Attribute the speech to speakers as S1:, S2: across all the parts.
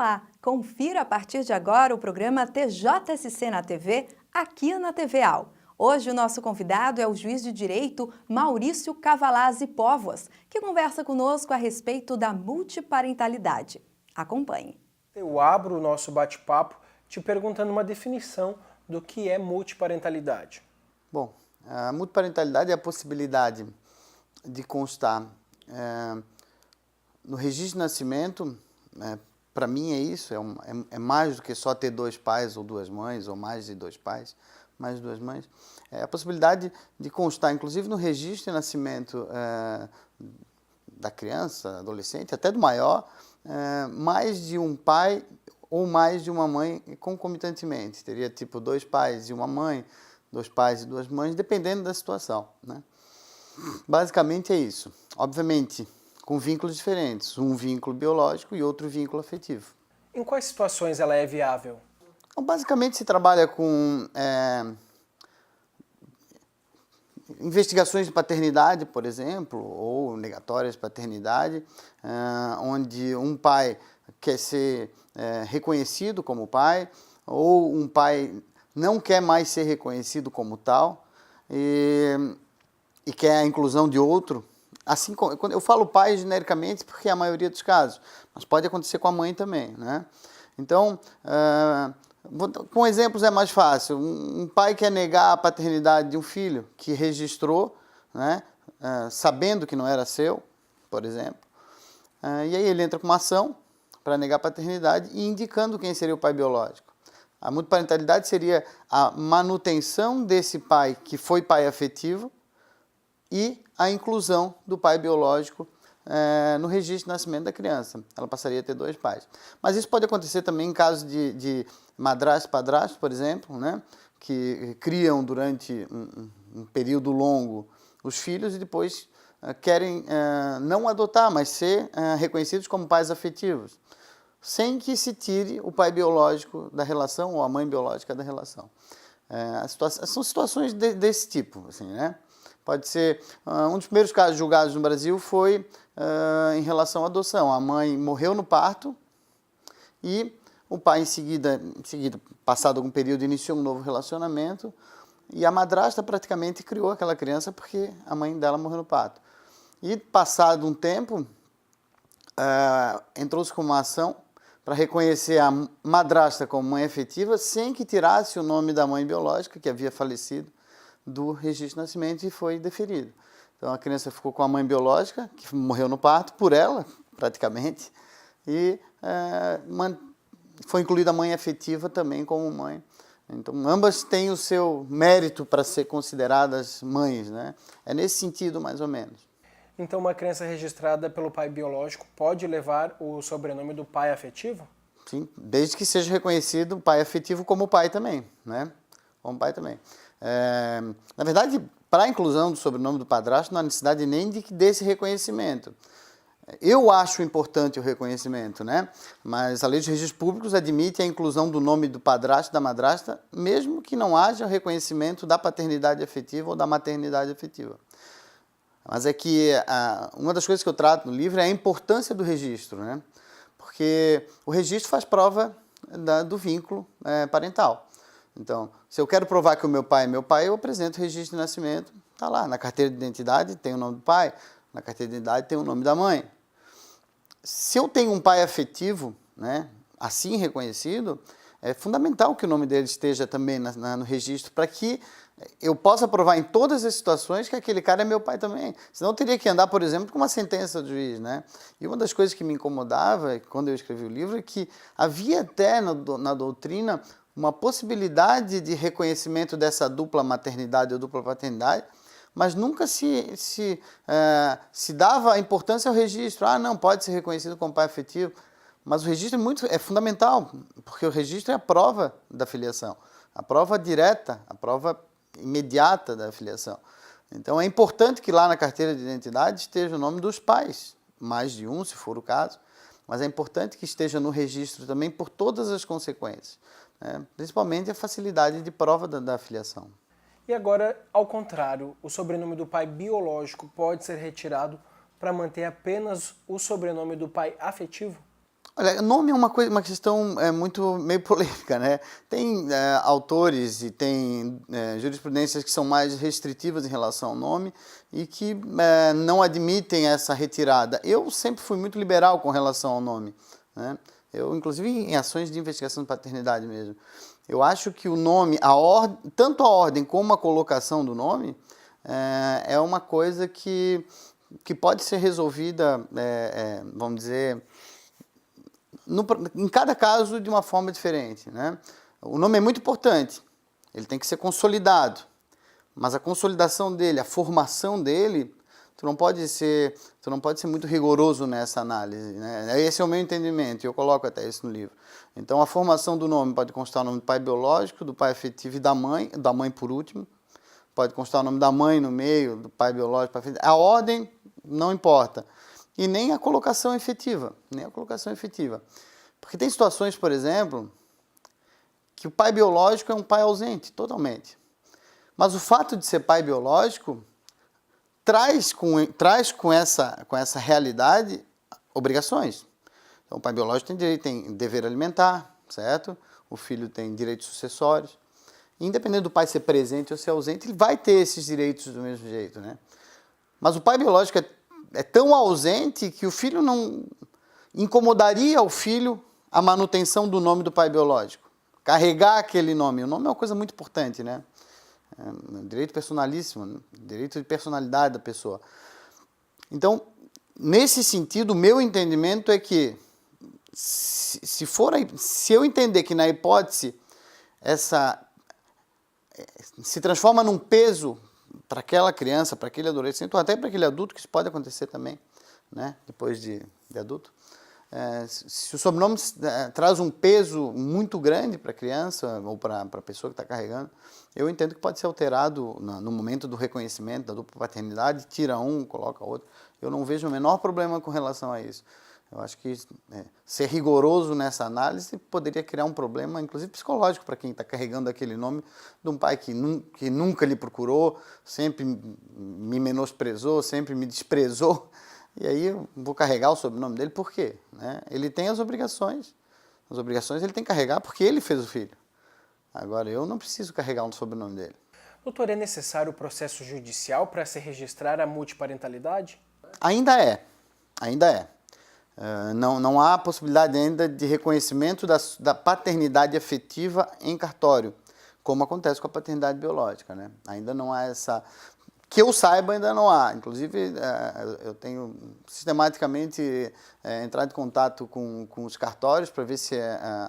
S1: Olá, confira a partir de agora o programa TJSC na TV, aqui na TV AL. Hoje o nosso convidado é o juiz de direito Maurício Cavalazzi Póvoas, que conversa conosco a respeito da multiparentalidade. Acompanhe.
S2: Eu abro o nosso bate-papo te perguntando uma definição do que é multiparentalidade.
S3: Bom, a multiparentalidade é a possibilidade de constar no registro de nascimento. Para mim é isso, é mais do que só ter dois pais ou duas mães, ou mais de dois pais, mais de duas mães. É a possibilidade de constar, inclusive no registro de nascimento da criança, adolescente, até do maior, mais de um pai ou mais de uma mãe concomitantemente. Teria tipo dois pais e uma mãe, dois pais e duas mães, dependendo da situação, né? Basicamente é isso. Obviamente, com vínculos diferentes, um vínculo biológico e outro vínculo afetivo.
S2: Em quais situações ela é viável?
S3: Então, basicamente se trabalha com investigações de paternidade, por exemplo, ou negatórias de paternidade, onde um pai quer ser reconhecido como pai, ou um pai não quer mais ser reconhecido como tal, e quer a inclusão de outro. Assim, quando eu falo pai genericamente porque é a maioria dos casos, mas pode acontecer com a mãe também, né? Então, com exemplos é mais fácil. Um pai quer negar a paternidade de um filho que registrou, né, sabendo que não era seu, por exemplo, e aí ele entra com uma ação para negar a paternidade e indicando quem seria o pai biológico. A multiparentalidade seria a manutenção desse pai que foi pai afetivo e a inclusão do pai biológico no registro de nascimento da criança. Ela passaria a ter dois pais. Mas isso pode acontecer também em casos de madrasto e padrasto, por exemplo, né, que criam durante um período longo os filhos e depois querem não adotar, mas ser reconhecidos como pais afetivos, sem que se tire o pai biológico da relação ou a mãe biológica da relação. São situações desse tipo, assim, né? Pode ser, um dos primeiros casos julgados no Brasil foi em relação à adoção. A mãe morreu no parto e o pai, em seguida, passado algum período, iniciou um novo relacionamento e a madrasta praticamente criou aquela criança porque a mãe dela morreu no parto. E, passado um tempo, entrou-se com uma ação para reconhecer a madrasta como mãe efetiva sem que tirasse o nome da mãe biológica, que havia falecido, do registro de nascimento e foi deferido. Então a criança ficou com a mãe biológica, que morreu no parto, por ela, praticamente, e foi incluída a mãe afetiva também como mãe. Então ambas têm o seu mérito para ser consideradas mães, né? É nesse sentido, mais ou menos.
S2: Então uma criança registrada pelo pai biológico pode levar o sobrenome do pai afetivo?
S3: Sim, desde que seja reconhecido o pai afetivo como pai também, né? Como pai também. Na verdade, para a inclusão do sobrenome do padrasto, não há necessidade nem desse reconhecimento. Eu acho importante o reconhecimento, né? Mas a lei dos registros públicos admite a inclusão do nome do padrasto e da madrasta, mesmo que não haja reconhecimento da paternidade afetiva ou da maternidade afetiva. Mas é que uma das coisas que eu trato no livro é a importância do registro, né? Porque o registro faz prova do vínculo parental. Então, se eu quero provar que o meu pai é meu pai, eu apresento o registro de nascimento, está lá, na carteira de identidade tem o nome do pai, na carteira de identidade tem o nome da mãe. Se eu tenho um pai afetivo, né, assim reconhecido, é fundamental que o nome dele esteja também no registro, para que eu possa provar em todas as situações que aquele cara é meu pai também. Senão eu teria que andar, por exemplo, com uma sentença do juiz, né? E uma das coisas que me incomodava quando eu escrevi o livro é que havia até na doutrina uma possibilidade de reconhecimento dessa dupla maternidade ou dupla paternidade, mas nunca se dava a importância ao registro. Não, pode ser reconhecido como pai afetivo, mas o registro é fundamental, porque o registro é a prova da filiação, a prova direta, a prova imediata da filiação. Então é importante que lá na carteira de identidade esteja o nome dos pais, mais de um, se for o caso, mas é importante que esteja no registro também por todas as consequências. Principalmente a facilidade de prova da filiação.
S2: E agora, ao contrário, o sobrenome do pai biológico pode ser retirado para manter apenas o sobrenome do pai afetivo?
S3: Olha, nome é uma questão muito meio polêmica, né? Tem autores e tem jurisprudências que são mais restritivas em relação ao nome e que não admitem essa retirada. Eu sempre fui muito liberal com relação ao nome, né? Eu, inclusive, em ações de investigação de paternidade mesmo. Eu acho que o nome, tanto a ordem como a colocação do nome, é uma coisa que pode ser resolvida, vamos dizer, em cada caso de uma forma diferente, né? O nome é muito importante, ele tem que ser consolidado, mas a consolidação dele, a formação dele, tu não pode ser muito rigoroso nessa análise, né? Esse é o meu entendimento, e eu coloco até isso no livro. Então, a formação do nome pode constar o nome do pai biológico, do pai afetivo e da mãe por último. Pode constar o nome da mãe no meio, do pai biológico, pai afetivo. A ordem não importa. E nem a colocação efetiva, Porque tem situações, por exemplo, que o pai biológico é um pai ausente, totalmente. Mas o fato de ser pai biológico traz com essa realidade obrigações. Então, o pai biológico tem dever alimentar, certo? O filho tem direitos sucessórios. Independente do pai ser presente ou ser ausente, ele vai ter esses direitos do mesmo jeito, né? Mas o pai biológico é tão ausente que o filho não incomodaria ao filho a manutenção do nome do pai biológico. Carregar aquele nome. O nome é uma coisa muito importante, né? É um direito personalíssimo, né? Direito de personalidade da pessoa. Então, nesse sentido, o meu entendimento é que se eu entender que na hipótese se transforma num peso para aquela criança, para aquele adolescente, ou até para aquele adulto, que isso pode acontecer também, né? Depois de adulto. Se o sobrenome traz um peso muito grande para a criança ou para a pessoa que está carregando, eu entendo que pode ser alterado no momento do reconhecimento da dupla paternidade, tira um, coloca outro. Eu não vejo o menor problema com relação a isso. Eu acho que ser rigoroso nessa análise poderia criar um problema, inclusive psicológico, para quem está carregando aquele nome de um pai que nunca lhe procurou, sempre me menosprezou, sempre me desprezou. E aí eu vou carregar o sobrenome dele, por quê? Né? Ele tem as obrigações ele tem que carregar porque ele fez o filho. Agora, eu não preciso carregar o sobrenome dele.
S2: Doutor, é necessário o processo judicial para se registrar a multiparentalidade?
S3: Ainda é. Não há possibilidade ainda de reconhecimento da paternidade afetiva em cartório, como acontece com a paternidade biológica, né? Ainda não há essa... Que eu saiba, ainda não há. Inclusive, eu tenho sistematicamente entrado em contato com os cartórios para ver se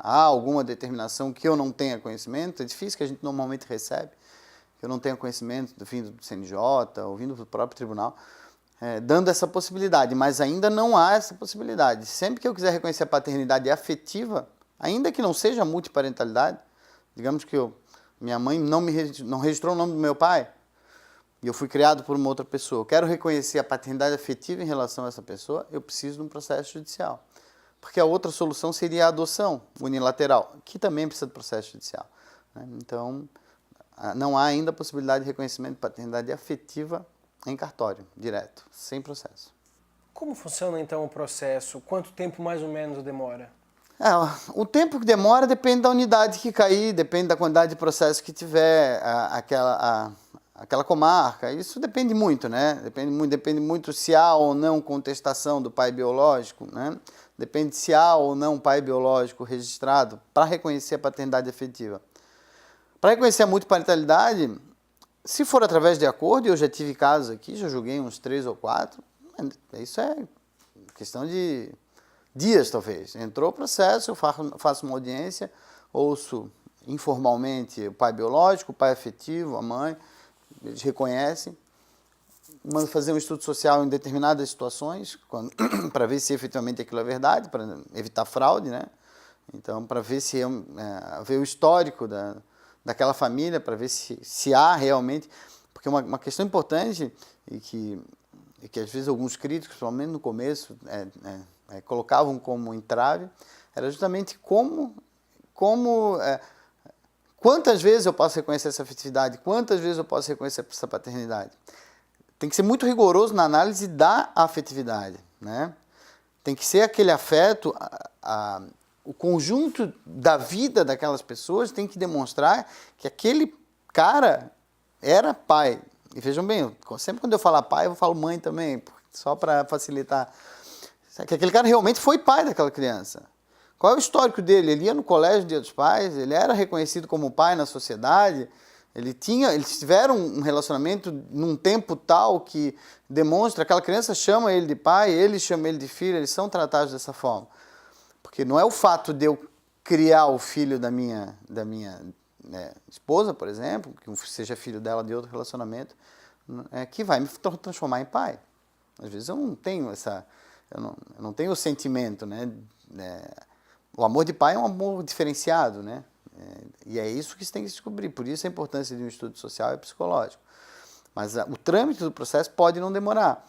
S3: há alguma determinação que eu não tenha conhecimento. É difícil, que a gente normalmente recebe, que eu não tenha conhecimento vindo do CNJ ou vindo do próprio tribunal, dando essa possibilidade. Mas ainda não há essa possibilidade. Sempre que eu quiser reconhecer a paternidade afetiva, ainda que não seja multiparentalidade, digamos que minha mãe não registrou o nome do meu pai, e eu fui criado por uma outra pessoa, eu quero reconhecer a paternidade afetiva em relação a essa pessoa, eu preciso de um processo judicial. Porque a outra solução seria a adoção unilateral, que também precisa de processo judicial, né? Então, não há ainda a possibilidade de reconhecimento de paternidade afetiva em cartório, direto, sem processo.
S2: Como funciona então o processo? Quanto tempo mais ou menos demora?
S3: O tempo que demora depende da unidade que cair, depende da quantidade de processo que tiver, aquela comarca. Isso depende muito, né? Depende muito se há ou não contestação do pai biológico, né? Depende se há ou não pai biológico registrado para reconhecer a paternidade afetiva. Para reconhecer a multiparentalidade, se for através de acordo, eu já tive casos aqui, já julguei uns 3 ou 4, isso é questão de dias, talvez. Entrou o processo, eu faço uma audiência, ouço informalmente o pai biológico, o pai afetivo, a mãe, eles reconhecem, mando fazer um estudo social em determinadas situações, para ver se efetivamente aquilo é verdade, para evitar fraude, né? Então, para ver ver o histórico daquela família, para ver se há realmente... Porque uma questão importante, e que às vezes alguns críticos, pelo menos no começo, colocavam como entrave, era justamente quantas vezes eu posso reconhecer essa afetividade, quantas vezes eu posso reconhecer essa paternidade. Tem que ser muito rigoroso na análise da afetividade, né? Tem que ser aquele afeto, o conjunto da vida daquelas pessoas tem que demonstrar que aquele cara era pai. E vejam bem, sempre quando eu falar pai, eu falo mãe também, só para facilitar. Que aquele cara realmente foi pai daquela criança. Qual é o histórico dele? Ele ia no colégio Dia dos Pais, ele era reconhecido como pai na sociedade, eles tiveram um relacionamento num tempo tal que demonstra, aquela criança chama ele de pai, ele chama ele de filho, eles são tratados dessa forma. Porque não é o fato de eu criar o filho da minha esposa, por exemplo, que seja filho dela de outro relacionamento, que vai me transformar em pai. Às vezes eu não tenho eu não tenho o sentimento, né? O amor de pai é um amor diferenciado, né? E é isso que se tem que descobrir. Por isso a importância de um estudo social e psicológico. Mas o trâmite do processo pode não demorar.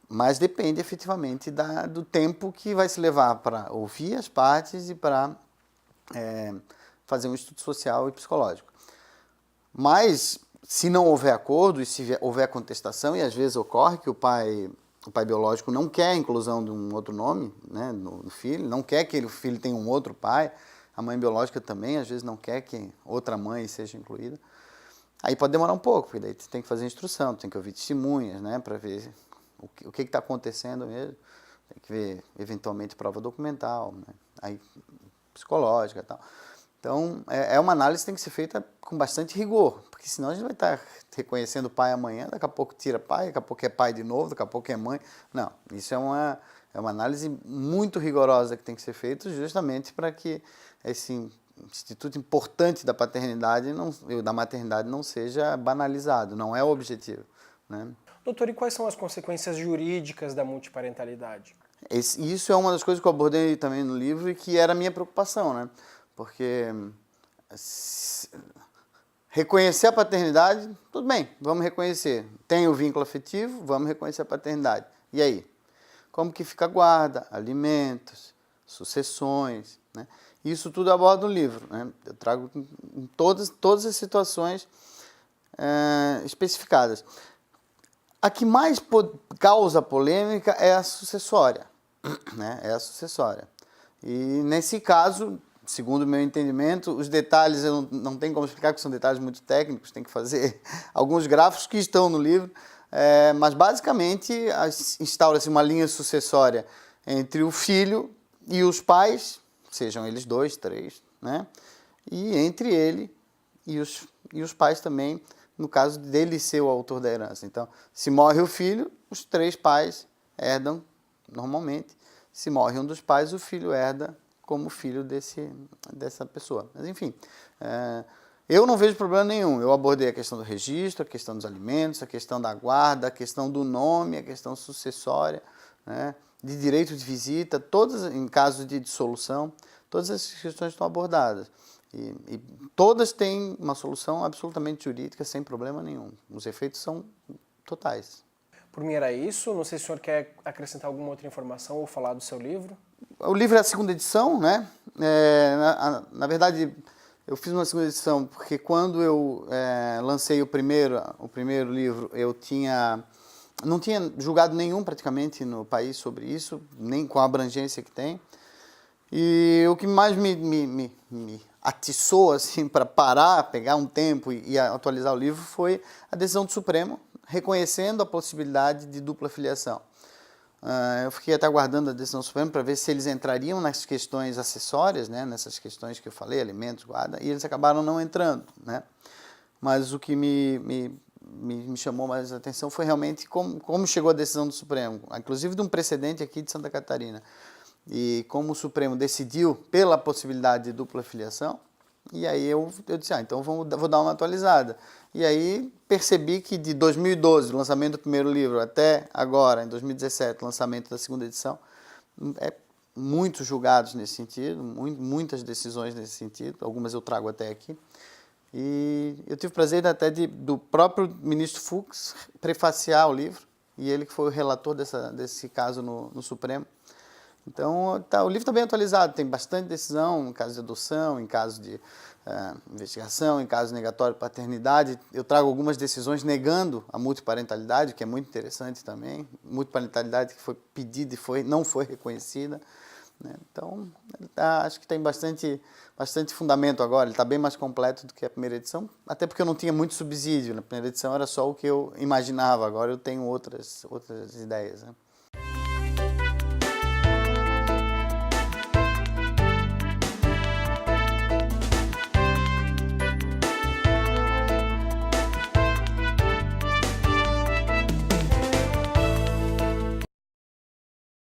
S3: Mas depende efetivamente do tempo que vai se levar para ouvir as partes e para fazer um estudo social e psicológico. Mas, se não houver acordo e se houver contestação, e às vezes ocorre que o pai biológico não quer a inclusão de um outro nome, né, no filho, não quer que o filho tenha um outro pai, a mãe biológica também às vezes não quer que outra mãe seja incluída, aí pode demorar um pouco, porque daí você tem que fazer instrução, tem que ouvir testemunhas, né, para ver o que está acontecendo mesmo, tem que ver eventualmente prova documental, né, aí psicológica e tal. Então, é uma análise que tem que ser feita com bastante rigor, porque senão a gente vai estar reconhecendo o pai amanhã, daqui a pouco tira pai, daqui a pouco é pai de novo, daqui a pouco é mãe. Não, isso é uma análise muito rigorosa que tem que ser feita justamente para que esse instituto importante da paternidade e da maternidade não seja banalizado, não é o objetivo, né?
S2: Doutor, e quais são as consequências jurídicas da multiparentalidade?
S3: Isso é uma das coisas que eu abordei também no livro e que era a minha preocupação, né? Porque reconhecer a paternidade, tudo bem, vamos reconhecer. Tem o vínculo afetivo, vamos reconhecer a paternidade. E aí? Como que fica a guarda, alimentos, sucessões, né? Isso tudo eu abordo no livro, né? Eu trago todas as situações especificadas. A que mais causa polêmica é a sucessória, né? É a sucessória. E nesse caso, segundo o meu entendimento, os detalhes eu não tenho como explicar, porque são detalhes muito técnicos, tem que fazer alguns gráficos que estão no livro, mas basicamente instaura-se uma linha sucessória entre o filho e os pais, sejam eles 2, 3, né? E entre ele e os pais também, no caso dele ser o autor da herança. Então, se morre o filho, os 3 pais herdam normalmente. Se morre um dos pais, o filho herda como filho dessa pessoa. Mas, enfim, eu não vejo problema nenhum. Eu abordei a questão do registro, a questão dos alimentos, a questão da guarda, a questão do nome, a questão sucessória, né, de direito de visita, todas, em caso de dissolução, todas essas questões estão abordadas. E todas têm uma solução absolutamente jurídica, sem problema nenhum. Os efeitos são totais.
S2: Por mim era isso. Não sei se o senhor quer acrescentar alguma outra informação ou falar do seu livro.
S3: O livro é a segunda edição, né? Na verdade, eu fiz uma segunda edição porque quando eu lancei o primeiro livro, eu não tinha julgado nenhum praticamente no país sobre isso, nem com a abrangência que tem. E o que mais me atiçou assim, para parar, pegar um tempo e atualizar o livro foi a decisão do Supremo, reconhecendo a possibilidade de dupla filiação. Eu fiquei até aguardando a decisão do Supremo para ver se eles entrariam nas questões acessórias, né, nessas questões que eu falei, alimentos, guarda, e eles acabaram não entrando, né? Mas o que me chamou mais a atenção foi realmente como chegou a decisão do Supremo, inclusive de um precedente aqui de Santa Catarina. E como o Supremo decidiu pela possibilidade de dupla filiação, e aí eu disse, então vou dar uma atualizada. E aí percebi que de 2012, lançamento do primeiro livro, até agora, em 2017, lançamento da segunda edição, muitos julgados nesse sentido, muitas decisões nesse sentido, algumas eu trago até aqui. E eu tive o prazer até do próprio ministro Fux prefaciar o livro, e ele que foi o relator desse caso no Supremo. Então, o livro está bem atualizado, tem bastante decisão em caso de adoção, em caso de investigação, em caso negatório de paternidade. Eu trago algumas decisões negando a multiparentalidade, que é muito interessante também. Multiparentalidade que foi pedida e não foi reconhecida. Né? Então, acho que tem bastante fundamento agora, ele está bem mais completo do que a primeira edição, até porque eu não tinha muito subsídio, na primeira edição era só o que eu imaginava, agora eu tenho outras ideias. Né?